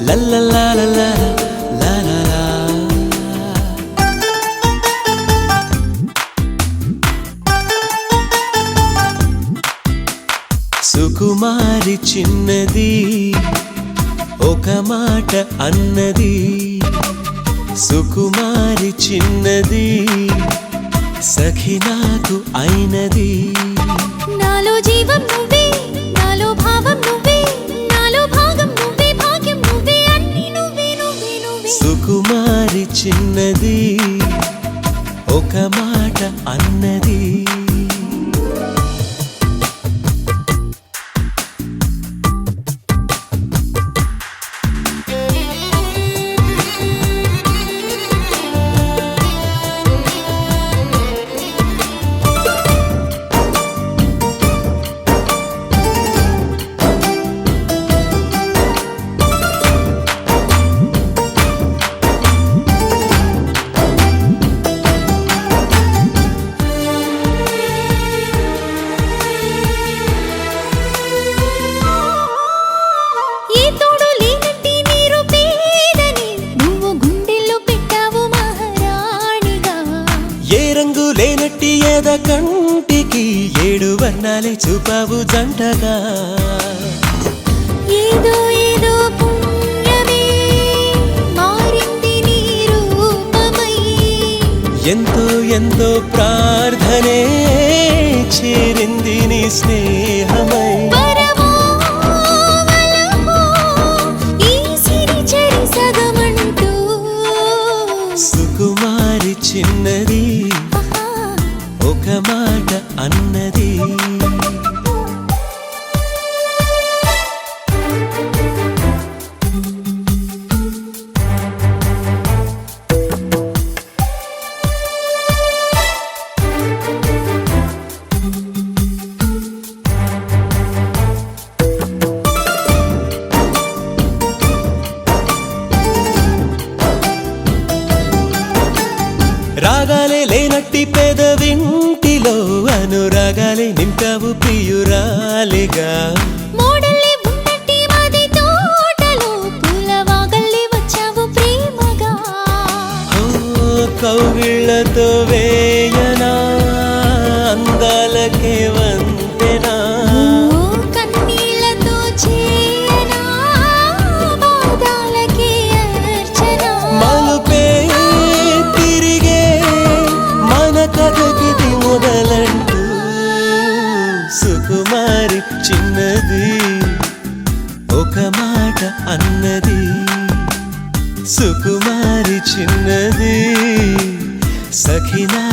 లల్లలాలలా లాలాలా సుకుమారి చిన్నది ఒక మాట అన్నది సుకుమారి చిన్నది సఖి నాకు అయినది నాలో జీవం నువ్వే నాలో భావం నువ్వే నాలో భాగం నువ్వే భాగ్యం నువ్వే అన్ని నువ్వే నువ్వే నువ్వే సుకుమారి చిన్నది ఒక మాట అన్నది లేనట్టి ఎద కంటికి ఏడు వర్ణాలే చూపావు జంటగా ఏదో ఏదో పుణ్యమే మారింది నీ రూపమై ఎంతో ఎంతో ప్రార్థనే చేరింది నీ స్నేహమై సుకుమారి చిన్నది ఒక మాట అన్నది రాగాలే లేనట్టి పెదవింటిలో అనురాగాలే నింపావు ప్రియురాలిగా మోడల్లే ఉన్నట్టి మది తోటలో పూలవాగల్లే వచ్చావు ప్రేమగా కౌగిళ్ళతో వేయనా అందాలకే వంతెనా కన్నీళ్లతో చేయనా బాధాలకే అర్చనా మలుపే కథకిది మొదలంటూ సుకుమారి చిన్నది ఒక మాట అన్నది సుకుమారి చిన్నది సఖి నా